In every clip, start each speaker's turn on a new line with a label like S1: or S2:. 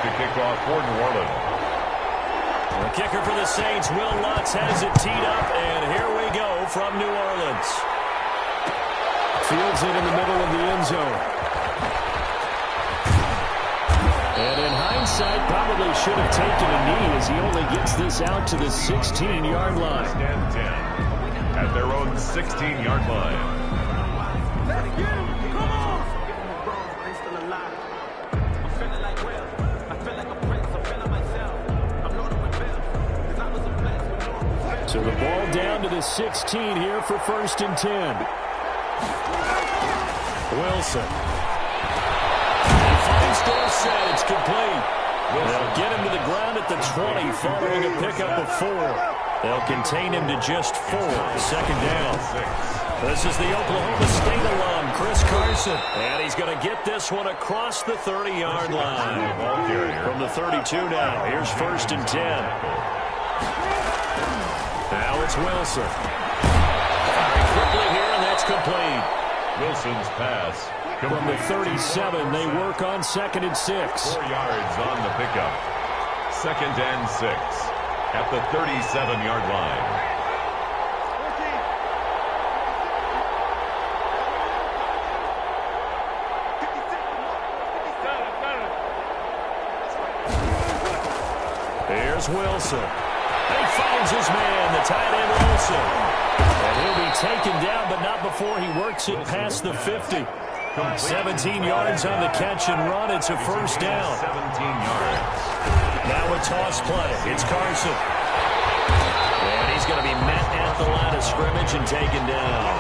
S1: to kick off for New Orleans.
S2: The kicker for the Saints, Will Lutz, has it teed up, and here we go from New Orleans. Fields it in the middle of the end zone. And in hindsight, probably should have taken a knee as he only gets this out to the 16-yard line.
S1: And 10 at their own 16-yard line.
S2: So the ball down to the 16 here for 1st and 10. Wilson. He finds Dorsett. It's complete. They'll get him to the ground at the 20 following a pickup of 4. They'll contain him to just 4. 2nd down. This is the Oklahoma State alum, Chris Carson. And he's going to get this one across the 30-yard line. From the 32 now. Here's 1st and 10. Now it's Wilson. Very quickly here, and that's complete.
S1: Wilson's pass.
S2: From the 37, they work on 2nd and 6.
S1: 4 yards on the pickup. 2nd and 6 at the 37-yard line.
S2: Here's Wilson. He finds his man, the tight end Wilson. And he'll be taken down, but not before he works it past the 50. 17 yards on the catch and run. It's a 1st down.
S1: 17 yards.
S2: Now a toss play. It's Carson. And he's going to be met at the line of scrimmage and taken down.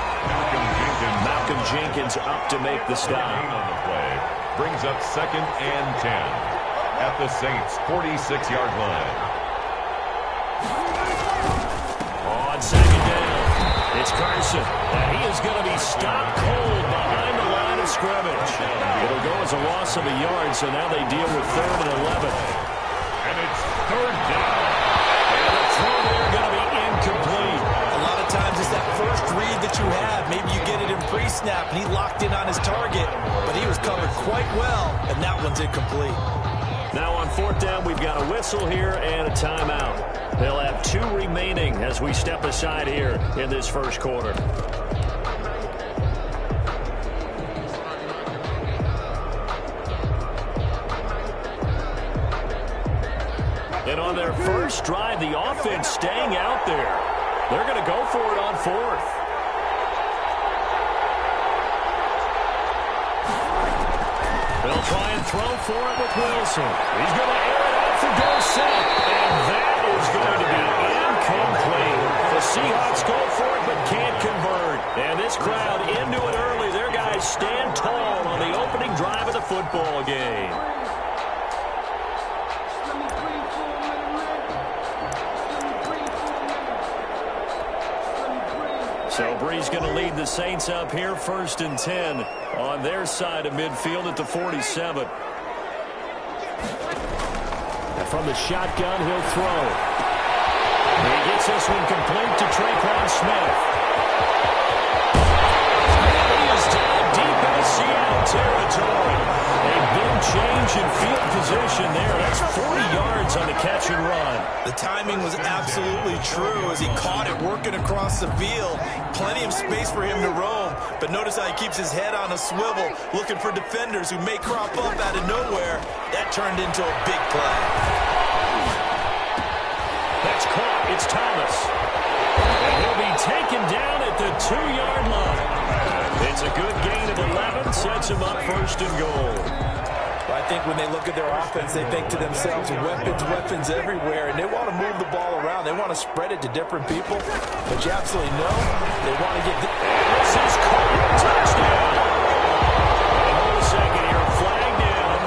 S2: Malcolm Jenkins up to make the stop.
S1: On the play. Brings up 2nd and 10 at the Saints' 46-yard line.
S2: On 2nd down, it's Carson. And he is going to be stopped cold behind the line of scrimmage. It'll go as a loss of a yard, so now they deal with 3rd and 11.
S1: And it's 3rd down.
S2: And the throw there going to be incomplete.
S3: A lot of times it's that first read that you have. Maybe you get it in pre-snap, and he locked in on his target, but he was covered quite well, and that one's incomplete.
S2: Now on 4th down, we've got a whistle here and a timeout. They'll have 2 remaining as we step aside here in this 1st quarter. And on their first drive, the offense staying out there. They're going to go for it on 4th. They'll try and throw for it with Wilson. He's going to air it out for Dorsett. And that is going to be incomplete. The Seahawks go for it but can't convert. And this crowd into it early. Their guys stand tall on the opening drive of the football game. So Bree's going to lead the Saints up here, 1st and 10 on their side of midfield at the 47. And from the shotgun, he'll throw. He gets this one complete to Traquan Smith. And he is down deep into Seattle territory. A big change in field position there. That's 40 yards on the catch and run.
S3: The timing was absolutely true as he caught it working across the field. Plenty of space for him to roam, but notice how he keeps his head on a swivel, looking for defenders who may crop up out of nowhere. That turned into a big play.
S2: That's caught. It's Thomas. And he'll be taken down at the 2-yard line. It's a good gain of 11, sets him up 1st and goal.
S3: I think when they look at their offense, they think to themselves, weapons everywhere, and they want to move the ball around. They want to spread it to different people, but you absolutely know they want to get...
S2: This is caught. Touchdown. And hold a second here. Flag down.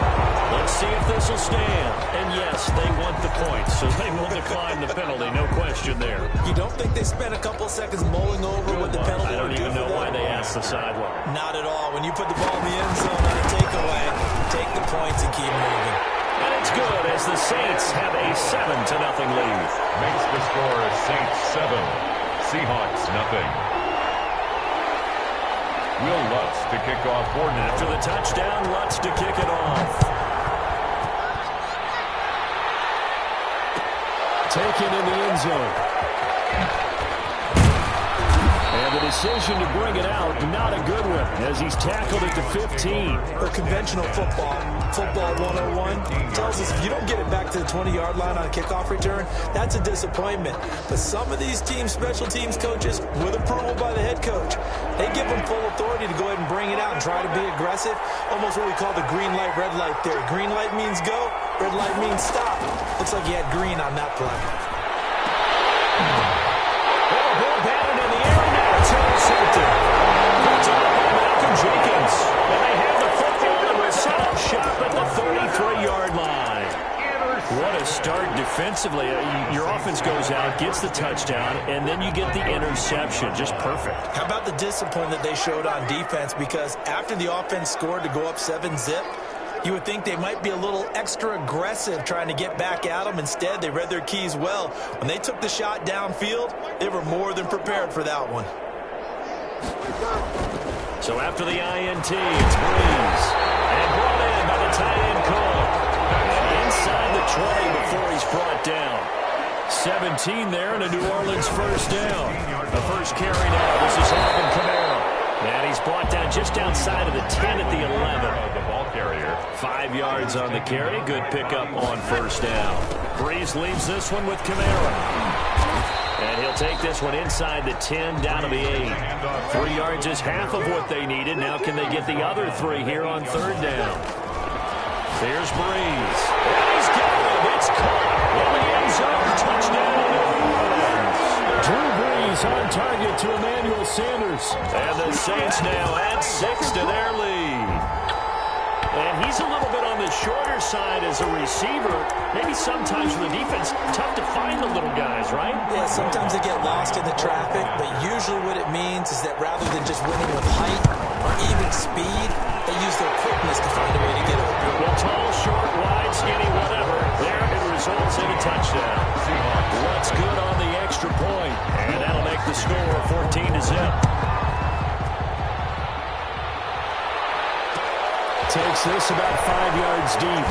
S2: Let's see if this will stand. And yes, they want the points, so they will decline the penalty. No question there.
S3: You don't think they spent a couple of seconds mulling over what the penalty
S2: I don't even know why they asked the sideline.
S3: Not at all. When you put the ball in the end zone on a takeaway, take the points and keep moving.
S2: And it's good as the Saints have a 7-0 lead.
S1: Makes the score Saints 7, Seahawks nothing. Will Lutz to kick off for New Orleans.
S2: After the touchdown, Lutz to kick it off. taken in the end zone. And the decision to bring it out, not a good one, as he's tackled at the 15.
S3: Well, conventional football 101, tells us if you don't get it back to the 20-yard line on a kickoff return, that's a disappointment. But some of these team special teams coaches, with approval by the head coach, they give them full authority to go ahead and bring it out and try to be aggressive, almost what we call the green light, red light theory. Green light means go, red light means stop. Looks like he had green on that play.
S2: Ball batted in the air now. Intercepted. Picked up by Malcolm Jenkins. And they have the football and will set up shop at the 33-yard line. What a start defensively. Your offense goes out, gets the touchdown, and then you get the interception. Just perfect.
S3: How about the discipline that they showed on defense? Because after the offense scored to go up 7-zip, you would think they might be a little extra aggressive trying to get back at them. Instead, they read their keys well. When they took the shot downfield, they were more than prepared for that one.
S2: So after the INT, it's Breeze. And brought in by the tight end Cole. And inside the 20 before he's brought down. 17 there and a New Orleans first down. The first carry now. This is Alvin Kamara. And he's brought down just outside of the 10 at the 11.
S1: The ball carrier.
S2: 5 yards on the carry. Good pickup on first down. Breeze leaves this one with Kamara. And he'll take this one inside the 10 down to the 8. 3 yards is half of what they needed. Now can they get the other 3 here on third down? There's Breeze. And he's got it. It's caught in the end zone. Touchdown. Drew Brees on target to Emmanuel Sanders. And the Saints now add 6 to their lead. And he's a little bit on the shorter side as a receiver. Maybe sometimes for the defense, tough to find the little guys, right?
S3: Yeah, sometimes they get lost in the traffic, but usually what it means is that rather than just winning with height or even speed, they use their quickness to find a way to get open.
S2: Well, tall, short, wide, skinny, whatever. There it results in a touchdown. What's good on the extra point? And that'll make the score 14-zip. Takes this about 5 yards deep.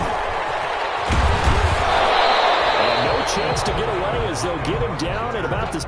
S2: And no chance to get away as they'll get him down at about the...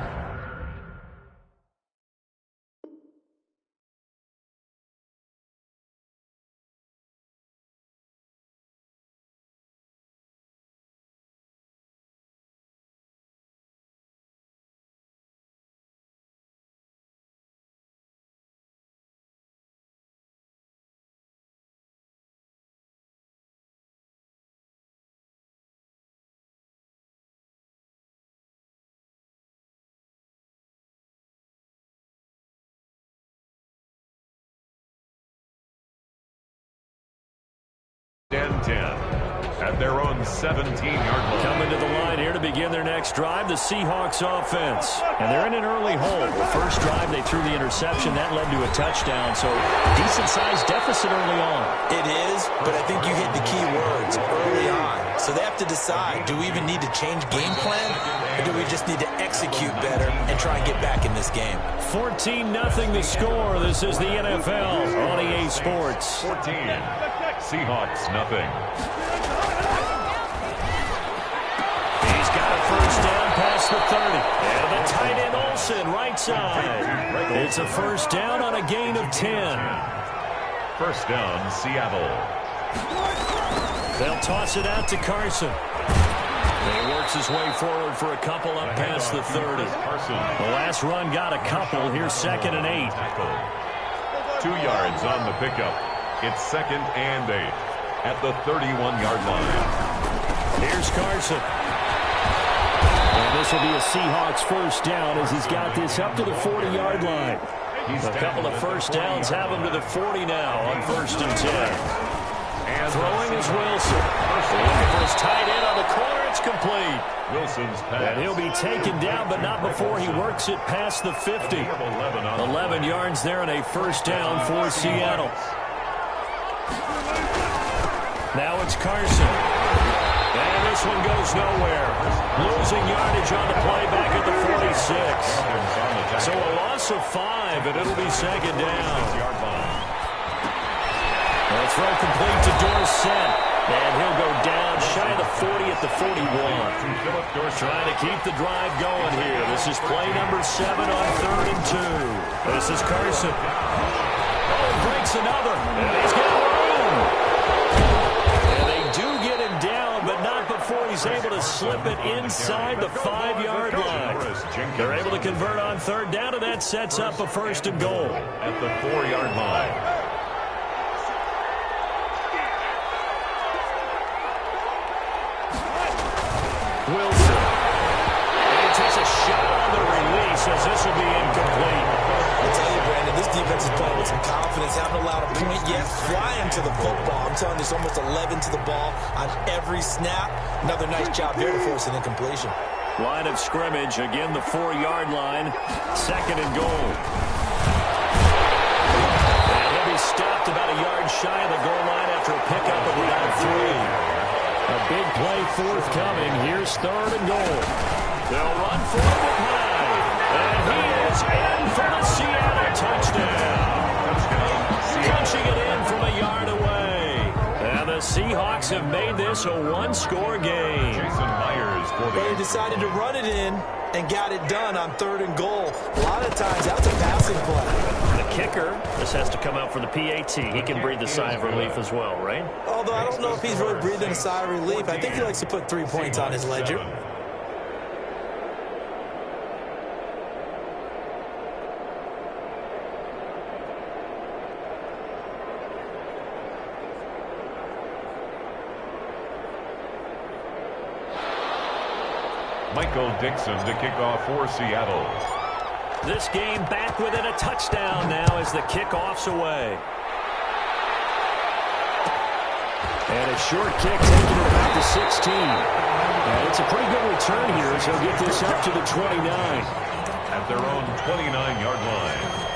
S1: And 10 at their own 17-yard line.
S2: Coming to the line here to begin their next drive, the Seahawks offense. And they're in an early hole. The first drive, they threw the interception. That led to a touchdown. So decent-sized deficit early on.
S3: It is, but I think you hit the key words early on. So they have to decide, do we even need to change game plan? Or do we just need to execute better and try and get back in this game?
S2: 14-0 the score. This is the NFL on EA Sports.
S1: 14. Seahawks, nothing.
S2: He's got a first down past the 30. And the tight end Olsen, right side. It's a first down on a gain of 10.
S1: First down, Seattle.
S2: They'll toss it out to Carson. And he works his way forward for a couple up past the 30. The last run got a couple. Here's 2nd and 8.
S1: 2 yards on the pickup. It's 2nd and 8 at the 31-yard line.
S2: Here's Carson. And this will be a Seahawks first down as he's got this up to the 40-yard line. A couple of first downs have him to the 40 now on 1st and 10. And throwing is Wilson. Looking for his tight end on the corner. It's complete.
S1: Wilson's pass.
S2: And he'll be taken down, but not before he works it past the 50. 11 yards there and a first down for Seattle. Now it's Carson. And this one goes nowhere. Losing yardage on the play back at the 46. So a loss of 5, and it'll be 2nd down. They'll throw complete to Dorsett. And he'll go down shy of the 40 at the 41. Trying to keep the drive going here. This is play number 7 on 3rd and 2. This is Carson. Oh, breaks another. And he's got room. And they do get him down, but not before he's able to slip it inside the 5-yard line. They're able to convert on 3rd down, and that sets up a 1st and goal.
S1: At the 4-yard line.
S2: Wilson. And he takes a shot on the release as this will be incomplete.
S3: I'll tell you, Brandon, this defense is playing with some confidence. Haven't allowed a point yet. Flying to the football. I'm telling you, there's almost 11 to the ball on every snap. Another nice job there to force an incompletion.
S2: Line of scrimmage, again the 4-yard line. 2nd and goal. And he'll be stopped about a yard shy of the goal line after a pickup of about 3. A big play forthcoming. Here's 3rd and goal. They'll run for it behind. And he is in for the Seattle touchdown. Punching it in from a yard away. And the Seahawks have made this a 1-score game.
S1: Jason Myers for the...
S3: But he decided to run it in and got it done on 3rd and goal. A lot of times, that's a passing play.
S2: The kicker, this has to come out for the PAT. He can breathe a sigh of relief as well, right?
S3: Although I don't know if he's really breathing a sigh of relief. I think he likes to put 3 points on his ledger.
S1: Michael Dixon to kick off for Seattle.
S2: This game back within a touchdown now as the kickoff's away. And a short kick taking it back to 16. And it's a pretty good return here as he'll get this up to the 29.
S1: At their own 29-yard line.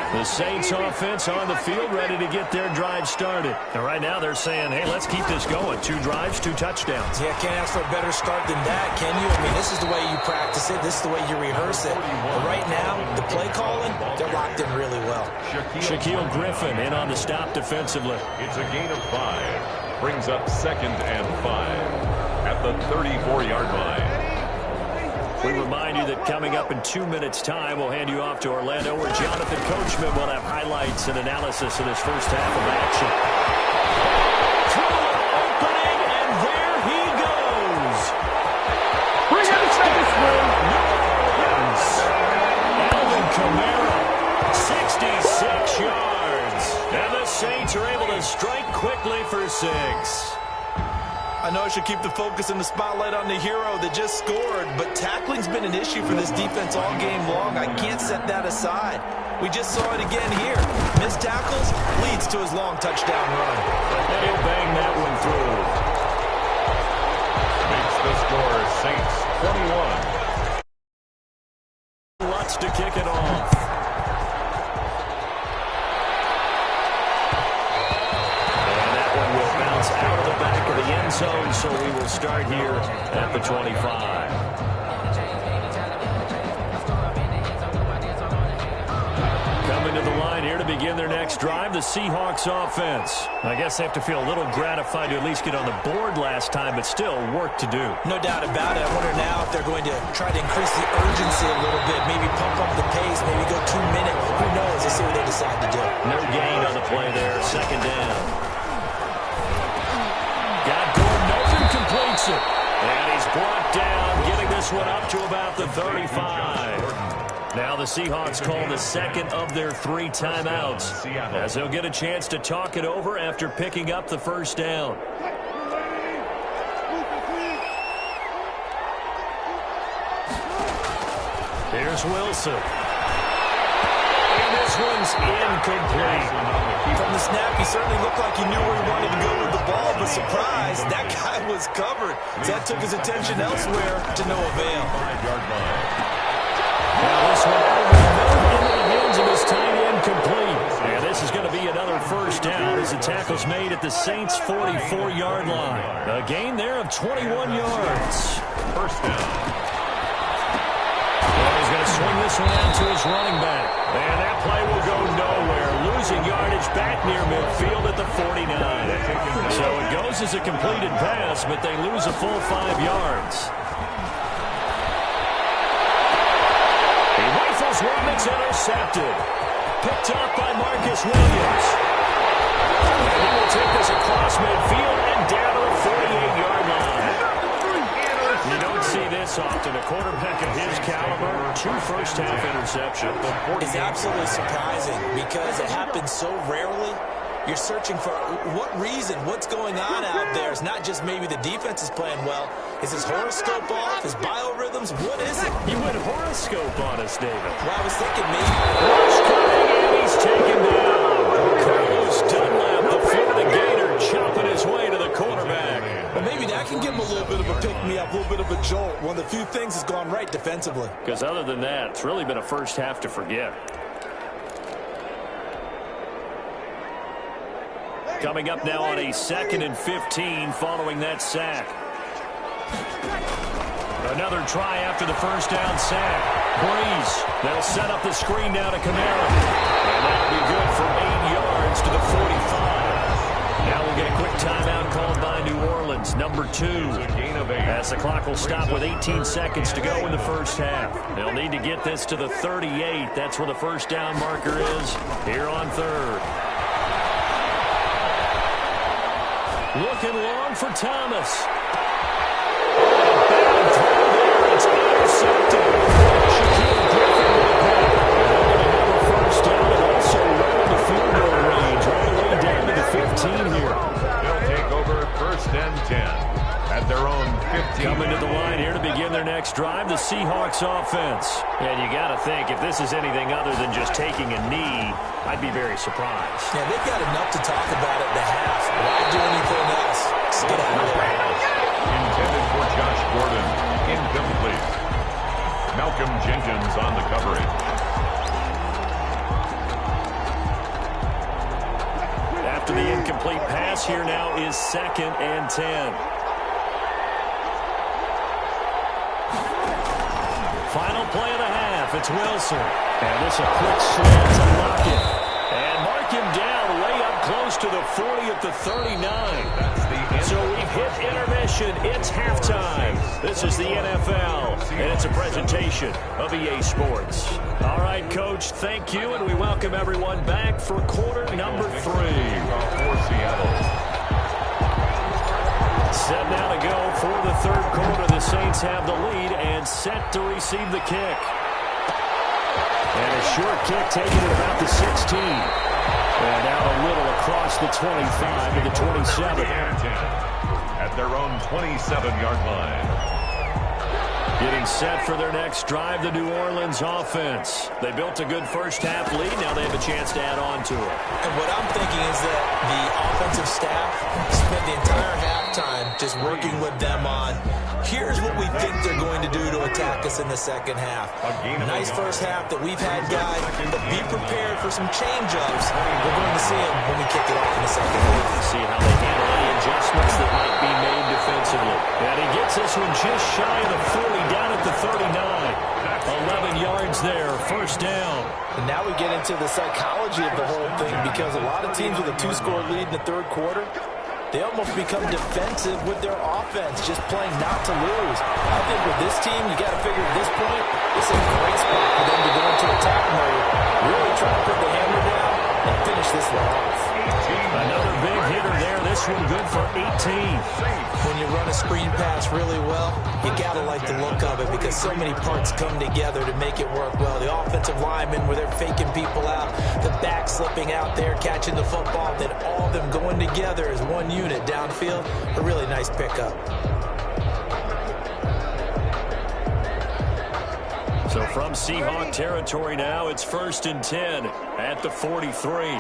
S2: The Saints offense on the field ready to get their drive started. And right now they're saying, hey, let's keep this going. 2 drives, 2 touchdowns.
S3: Yeah, can't ask for a better start than that, can you? I mean, this is the way you practice it. This is the way you rehearse it. But right now, the play calling, they're locked in really well.
S2: Shaquille Griffin in on the stop defensively.
S1: It's a gain of 5. Brings up 2nd and 5 at the 34-yard line.
S2: We remind you that coming up in 2 minutes' time, we'll hand you off to Orlando, where Jonathan Coachman will have highlights and analysis of this first half of action. Through the opening, and there he goes. Touchdown, New Orleans. Alvin Kamara, 66 yards. And the Saints are able to strike quickly for 6.
S3: I know I should keep the focus and the spotlight on the hero that just scored, but tackling's been an issue for this defense all game long. I can't set that aside. We just saw it again here. Missed tackles leads to his long touchdown run.
S2: And he'll bang that one through.
S1: Makes the score Saints 21.
S2: Lutz to kick it off. Out of the back of the end zone, so we will start here at the 25. Coming to the line here to begin their next drive, the Seahawks offense. I guess they have to feel a little gratified to at least get on the board last time, but still work to do.
S3: No doubt about it. I wonder now if they're going to try to increase the urgency a little bit, maybe pump up the pace, maybe go 2 minutes. Who knows? Let's see what they decide to do.
S2: No gain on the play there, 2nd down. Got Gordon open, completes it. And he's brought down, getting this one up to about the 35. Now the Seahawks call the 2nd of their 3 timeouts, as they'll get a chance to talk it over after picking up the 1st down. Here's Wilson. And this one's incomplete.
S3: From the snap, he certainly looked like he knew where he wanted to go with the ball, but surprise, that guy was covered. So that took his attention elsewhere to no avail.
S1: 5-yard line.
S2: Now this one into the hands of his tight end complete. And this is going to be another 1st down as the tackle's made at the Saints' 44-yard line. A gain there of 21 yards.
S1: 1st down.
S2: he's going to swing this one out to his running back. And that play will go nowhere. Losing yardage back near midfield at the 49. So it goes as a completed pass, but they lose a full 5 yards. He rifles one that's intercepted. Picked up by Marcus Williams. And he will take this across midfield and down to the 48-yard line. You don't see this often. A quarterback of his caliber, 2 first-half interceptions.
S3: It's absolutely surprising because it happens so rarely. You're searching for what reason, what's going on out there. It's not just maybe the defense is playing well. Is his horoscope off? His biorhythms? What is it?
S2: You went horoscope on us, David.
S3: Well, I was thinking maybe.
S2: Rush coming, and he's taken down. Carlos Dunlap, the Florida Gator, chopping his way to the quarterback.
S3: Well, maybe that can give him a little bit of a pick-me-up, a little bit of a jolt. One of the few things that's gone right defensively.
S2: Because other than that, it's really been a first half to forget. Coming up now on a 2nd and 15 following that sack. Another try after the first down sack. Breeze. They'll set up the screen now to Kamara. And that'll be good for 8 yards to the 45. Now we'll get a quick timeout called by New Orleans, number 2. As the clock will stop with 18 seconds to go in the first half. They'll need to get this to the 38. That's where the first down marker is here on 3rd. Looking long for Thomas. Bad throw there. It's intercepted. Shaquille Griffin with that. They're going to have a first down and also right in the field goal range, all the way down to the 15 here.
S1: They'll take over 1st and 10 at their own 15.
S2: Coming to the line here to begin their next drive, the Seahawks offense. And you got to think, if this is anything other than just taking a knee, I'd be very surprised.
S3: Yeah, they've got enough to talk about at the half. Why do anything else? Just get out of there.
S1: Intended for Josh Gordon. Incomplete. Malcolm Jenkins on the coverage.
S2: After the incomplete pass, here now is 2nd and 10. Final play of the half. It's Wilson. And this a quick slant to Lockett. And mark him down way up close to the 40 at the 39. So we've hit intermission. It's halftime. This is the NFL, and it's a presentation of EA Sports. All right, Coach, thank you, and we welcome everyone back for quarter number 3.
S1: For Seattle.
S2: Set now to go for the 3rd quarter. The Saints have the lead and set to receive the kick. And a short kick taken at about the 16. And out a little across the 25 to the 27.
S1: At their own 27-yard line.
S2: Getting set for their next drive, the New Orleans offense. They built a good first-half lead. Now they have a chance to add on to it.
S3: And what I'm thinking is that the offensive staff spent the entire halftime just working with them on, here's what we think they're going to do to attack us in the second half. Nice first half that we've had, guys, but be prepared for some change-ups. We're going to see them when we kick it off in the second half.
S2: See how they handle any adjustments that might be made defensively. And he gets this one just shy of the 40, down at the 39. 11 yards there, first down.
S3: And now we get into the psychology of the whole thing, because a lot of teams with a 2-score lead in the 3rd quarter, they almost become defensive with their offense, just playing not to lose. I think with this team, you got to figure at this point, it's a great spot for them to go into attack mode, really try to put the hammer down and finish this one off.
S2: Another big hitter there. This one good for 18.
S3: When you run a screen pass really well, you got to like the look of it, because so many parts come together to make it work well. The offensive linemen, where they're faking people out, the back slipping out there, catching the football, then all of them going together as one unit downfield. A really nice pickup.
S2: So from Seahawk territory now, it's 1st and 10 at the 43.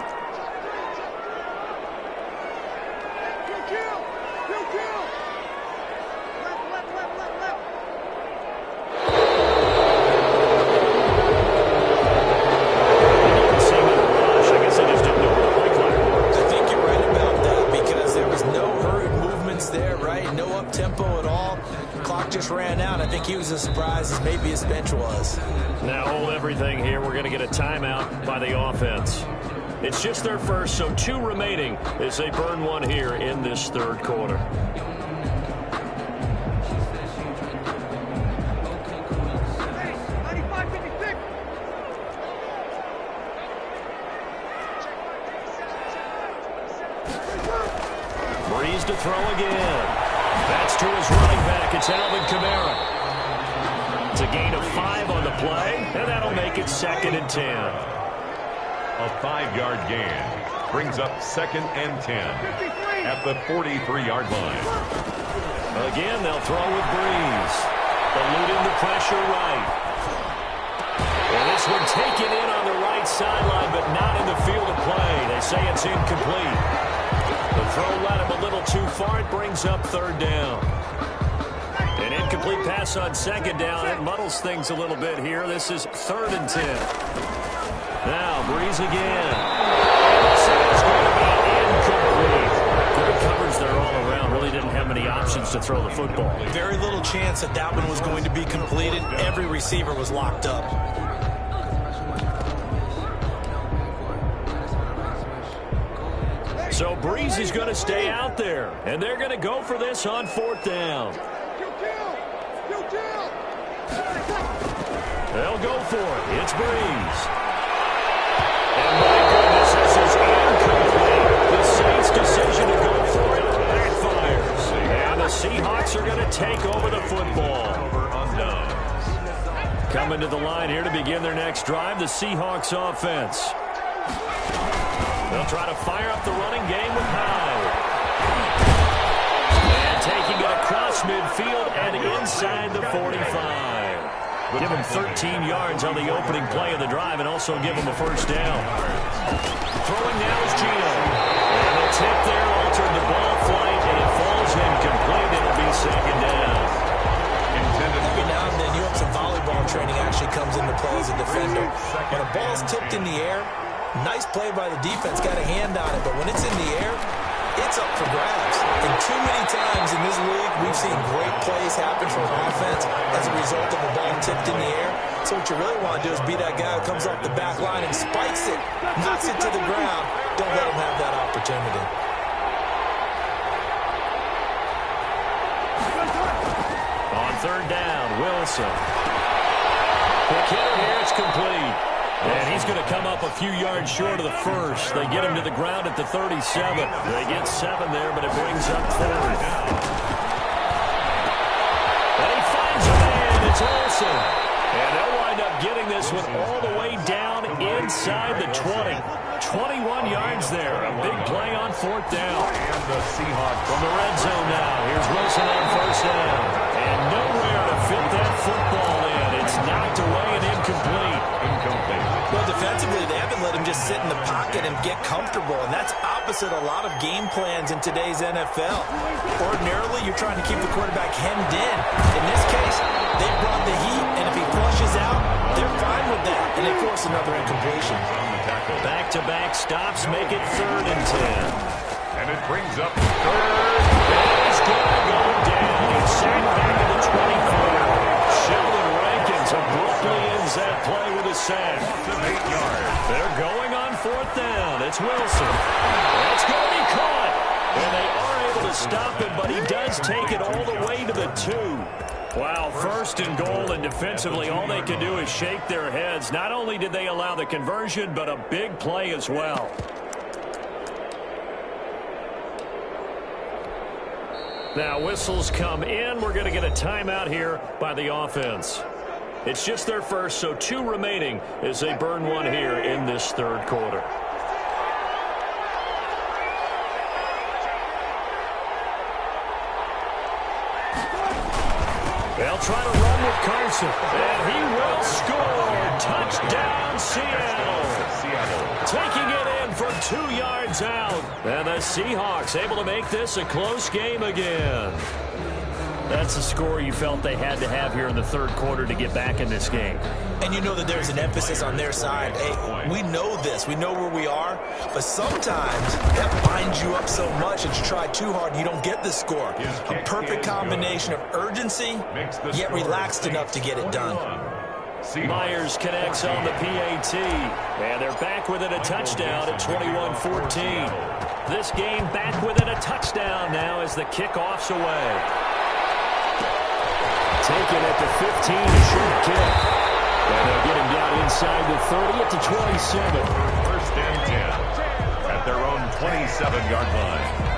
S3: No no up-tempo at all. The clock just ran out. I think he was as surprised as maybe his bench was.
S2: Now hold everything here. We're going to get a timeout by the offense. It's just their first, so 2 remaining as they burn 1 here in this third quarter. Breeze to throw again. That's to his running back. It's Alvin Kamara. It's a gain of 5 on the play, and that'll make it 2nd and 10.
S1: A 5-yard gain brings up 2nd and 10 at the 43-yard line.
S2: Again, they'll throw with Breeze. Eluding the pressure right. And this one taken in on the right sideline, but not in the field of play. They say it's incomplete. The throw led him a little too far. It brings up 3rd down. An incomplete pass on 2nd down. It muddles things a little bit here. This is 3rd and 10. Now, Breeze again. And this is going to be incomplete. Good coverage there all around. Really didn't have many options to throw the football.
S3: Very little chance that one was going to be completed. Every receiver was locked up.
S2: So Breeze is going to stay out there. And they're going to go for this on 4th down. They'll go for it. It's Breeze. And my goodness, this is incomplete. The Saints' decision to go for it backfires. And the Seahawks are going to take over the football. Coming to the line here to begin their next drive, the Seahawks offense. They'll try to fire up the running game with Howard. And taking it across midfield and inside the 45. Give him 13 yards on the opening play of the drive and also give him a 1st down. Throwing now is Gino. And the tip there altered the ball flight, and it falls incomplete. It'll be 2nd down.
S3: Every now and then you have some volleyball training actually comes into play as a defender. When a ball's tipped in the air, nice play by the defense, got a hand on it, but when it's in the air, it's up for grabs. And too many times in this league, we've seen great plays happen from offense as a result of a ball tipped in the air. So what you really want to do is be that guy who comes off the back line and spikes it, knocks it to the ground. Don't let him have that opportunity.
S2: On 3rd down, Wilson. Quick hitter here, it's complete. And he's going to come up a few yards short of the 1st. They get him to the ground at the 37. They get 7 there, but it brings up 3rd. And he finds a man. It's Olsen. And they'll wind up getting this one all the way down inside the 20. 21 yards there. A big play on 4th down.
S1: And the Seahawks
S2: from the red zone now. Here's Wilson on 1st down. And nowhere to fit that football in. It's knocked away and incomplete.
S3: Well, defensively, they haven't let him just sit in the pocket and get comfortable, and that's opposite a lot of game plans in today's NFL. Ordinarily, you're trying to keep the quarterback hemmed in. In this case, they brought the heat, and if he flushes out, they're fine with that, and they force another incompletion.
S2: Back-to-back stops make it 3rd and 10.
S1: And it brings up 3rd.
S2: And he's going to go down. He's sacked back at the 24. Sheldon Rankins abruptly ends that play with a sack.
S1: 8 yards.
S2: They're going on 4th down. It's Wilson. That's going to be caught. And they are able to stop him, but he does take it all the way to the 2. Wow, 1st and goal, and defensively all they can do is shake their heads. Not only did they allow the conversion, but a big play as well. Now whistles come in. We're going to get a timeout here by the offense. It's just their first, so 2 remaining as they burn 1 here in this 3rd quarter. They'll try to run with Carson, and he will score. Touchdown, Seattle. Taking it in from 2 yards out. And the Seahawks able to make this a close game again. That's the score you felt they had to have here in the third quarter to get back in this game.
S3: And you know that there's an emphasis on their side. Hey, we know this. We know where we are. But sometimes that binds you up so much that you try too hard and you don't get the score. A perfect combination of urgency, yet relaxed enough to get it done.
S2: Myers connects on the PAT. And they're back within a touchdown at 21-14. This game back within a touchdown now as the kickoff's away. Taken at the 15, a short kick. And they'll get him down inside the 30 at the 27.
S1: First and 10 at their own 27-yard line.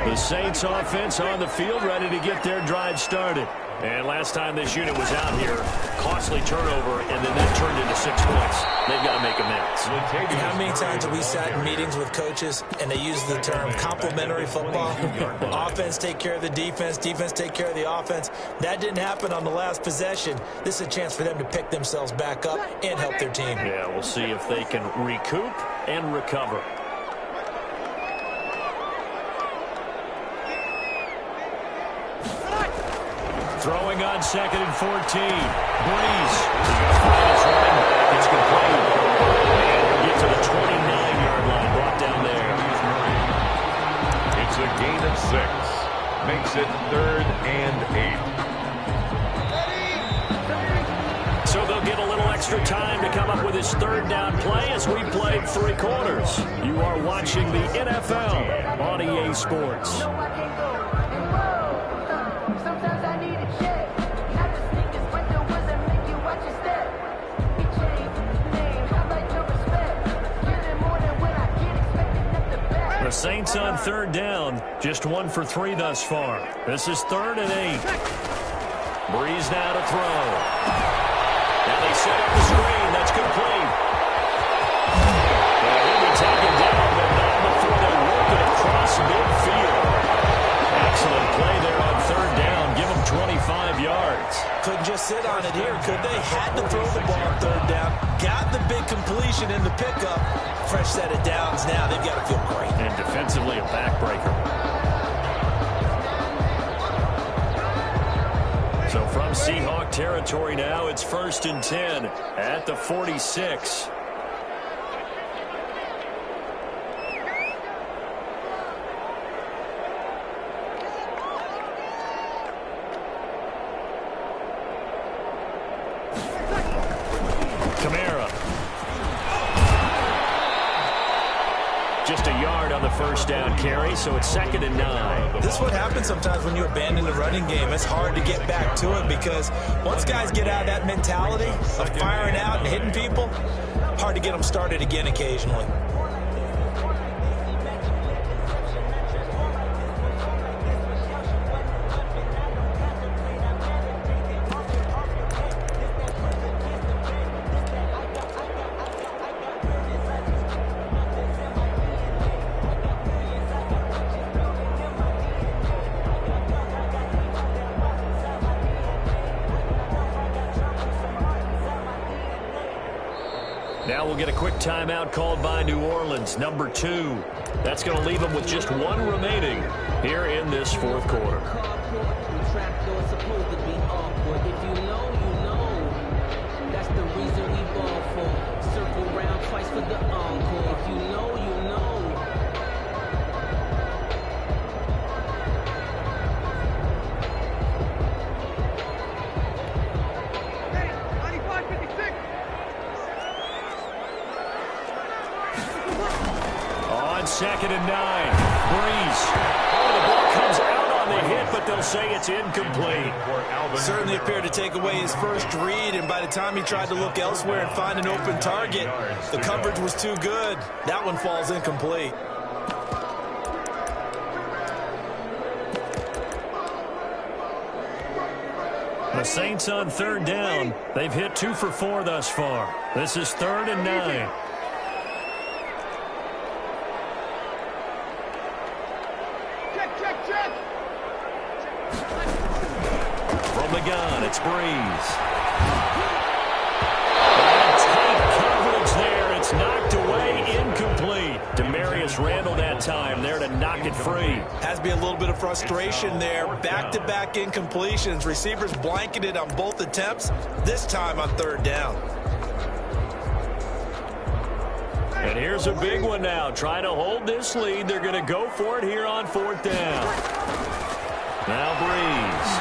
S2: The Saints offense on the field ready to get their drive started. And last time this unit was out here, costly turnover, and then that turned into 6 points. They've got to make amends.
S3: And how many times have we sat in meetings with coaches and they use the term complementary football? Offense take care of the defense, defense take care of the offense. That didn't happen on the last possession. This is a chance for them to pick themselves back up and help their team.
S2: Yeah, we'll see if they can recoup and recover. Throwing on 2nd and 14. Breeze. He's going to find his running back. It's complete. And he'll get to the 29-yard line. Brought down there.
S1: It's a gain of 6. Makes it 3rd and 8.
S2: So they'll get a little extra time to come up with his 3rd down play as we played 3 quarters. You are watching the NFL on EA Sports. The Saints on 3rd down, just 1 for 3 thus far. This is 3rd and 8. Breeze now to throw. Now they set up the screen. That's complete. And he'll be taken down, but not before they work it across midfield. Excellent play there on 3rd down. Give them 25 yards.
S3: Couldn't just sit on it here, could they? Had to throw the ball on 3rd down. Got the big completion in the pickup. Fresh set of downs now. They've got to feel great.
S2: And defensively a backbreaker. So from Seahawk territory now, it's 1st and 10 at the 46. Just a yard on the 1st down carry, so it's 2nd and 9.
S3: This is what happens sometimes when you abandon the running game. It's hard to get back to it because once guys get out of that mentality of firing out and hitting people, hard to get them started again occasionally.
S2: Now we'll get a quick timeout called by New Orleans, number 2. That's going to leave them with just 1 remaining here in this 4th quarter.
S4: That's the reason we ball for. Circle round twice for the encore. If you know, you know.
S2: On 2nd and 9, Breeze. Oh, the ball comes out on the hit, but they'll say it's incomplete.
S3: Certainly appeared to take away his first read, and by the time he tried to look elsewhere and find an open target, the coverage was too good. That one falls incomplete.
S2: The Saints on 3rd down. They've hit 2 for 4 thus far. This is 3rd and 9. From the gun, it's Breeze. Tight coverage there. It's knocked away, incomplete. Demarius Julius Randle that time there to knock it free.
S3: Has to be a little bit of frustration there. Back-to-back incompletions. Receivers blanketed on both attempts, this time on third down.
S2: And here's a big one now. Trying to hold this lead. They're going to go for it here on fourth down. Now Breeze.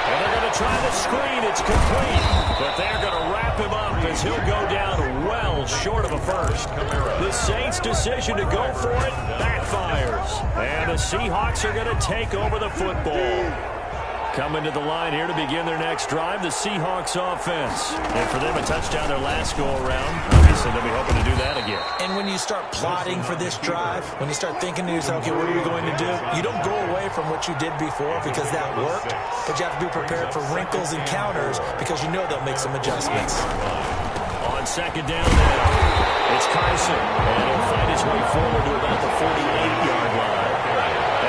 S2: And they're going to try the screen. It's complete. But they're going to wrap him up as he'll go down well short of a first. The Saints' decision to go for it backfires. And the Seahawks are going to take over the football. Coming to the line here to begin their next drive, the Seahawks offense. And for them, a touchdown their last go-around. Obviously, they'll be hoping to do that again.
S3: And when you start plotting for this drive, when you start thinking to yourself, okay, what are we going to do? You don't go away from what you did before because that worked, but you have to be prepared for wrinkles and counters because you know they'll make some adjustments.
S2: On second down now, it's Carson. And he'll find his way forward to about the 48-yard line.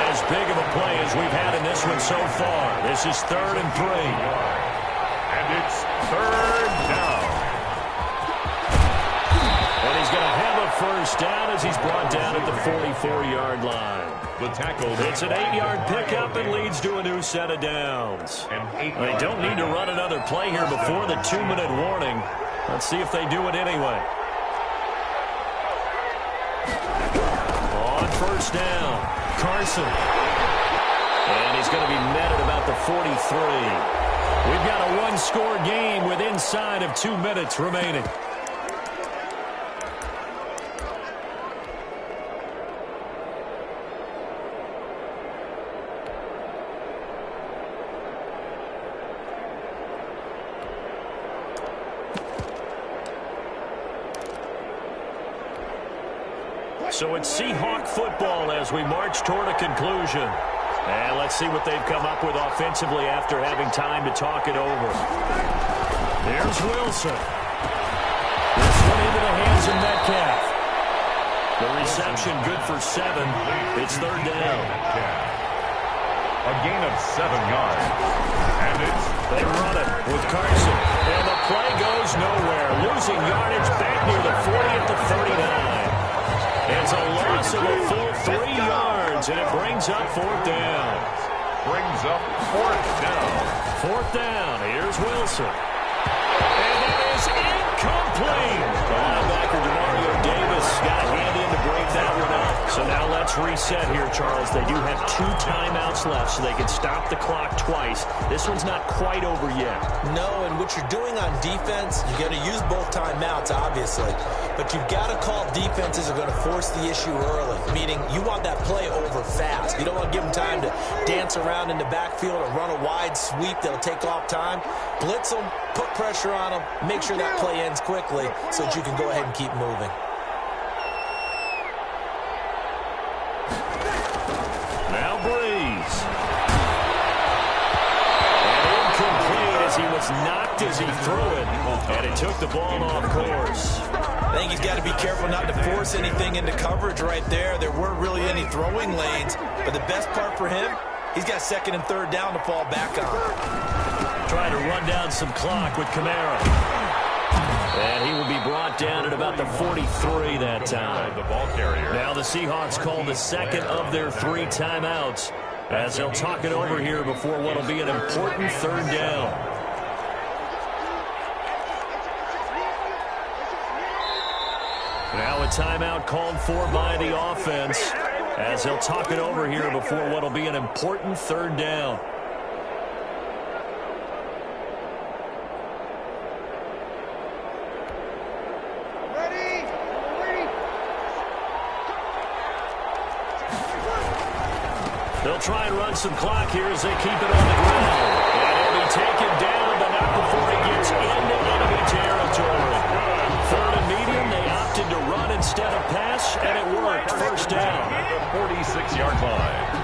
S2: As big of a play as we've had in this one so far. This is 3rd and 3.
S1: And it's 3rd down.
S2: And he's going to have a first down as he's brought down at the 44-yard line.
S1: The tackle.
S2: It's an 8-yard pickup and leads to a new set of downs. They don't need to run another play here before the 2-minute warning. Let's see if they do it anyway. On first down. Carson. And he's going to be met at about the 43. We've got a one-score game with inside of 2 minutes remaining. So it's Seahawk football as we march toward a conclusion. And let's see what they've come up with offensively after having time to talk it over. There's Wilson. This one into the hands of Metcalf. The reception good for 7. It's 3rd down.
S1: A gain of 7 yards. And
S2: they run it with Carson. And the play goes nowhere. Losing yardage back near the 40 at the 39. It's a loss of a full 3 yards, and it brings up 4th down.
S1: Brings up 4th down.
S2: 4th down. Here's Wilson. And it is incomplete. The linebacker, Demario Davis, got a hand in to break that one up. So now let's reset here, Charles. They do have 2 timeouts left, so they can stop the clock twice. This one's not quite over yet.
S3: No, and what you're doing on defense, you got to use both timeouts, obviously. But you've got to call defenses are going to force the issue early, meaning you want that play over fast. You don't want to give them time to dance around in the backfield or run a wide sweep that'll take off time. Blitz them, put pressure on them, make sure that play ends quickly so that you can go ahead and keep moving.
S2: Now Breeze. And incomplete as he was knocked as he threw it. And it took the ball off course.
S3: I think he's got to be careful not to force anything into coverage right there. There weren't really any throwing lanes. But the best part for him, he's got 2nd and 3rd down to fall back on.
S2: Trying to run down some clock with Kamara. And he will be brought down at about the 43 that time.
S1: The ball carrier.
S2: Now the Seahawks call the 2nd of their 3 timeouts as they'll talk it over here before what will be an important 3rd down. Now a timeout called for by the offense as they'll talk it over here before what will be an important 3rd down. They'll try and run some clock here as they keep it on the ground. And he'll be taken down, but not before he gets into enemy territory. 3rd and medium, they opted to run instead of pass, and it worked. First down.
S1: The 46-yard line.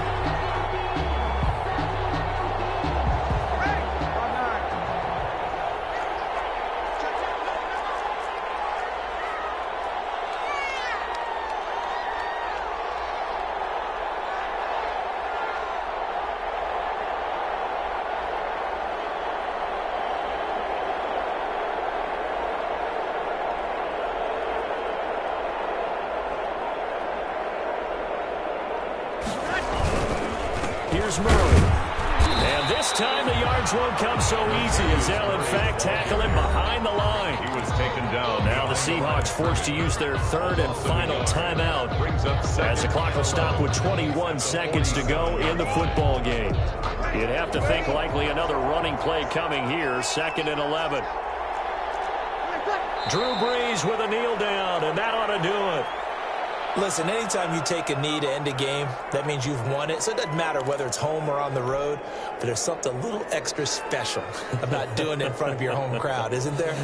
S2: Here's Murray. And this time the yards won't come so easy as they'll, in fact, tackle him behind the line.
S1: He was taken down.
S2: Now the Seahawks forced to use their third and final timeout as the clock will stop with 21 seconds to go in the football game. You'd have to think likely another running play coming here, 2nd and 11. Drew Brees with a kneel down, and that ought to do it.
S3: Listen, anytime you take a knee to end a game, that means you've won it. So it doesn't matter whether it's home or on the road, but there's something a little extra special about doing it in front of your home crowd, isn't there?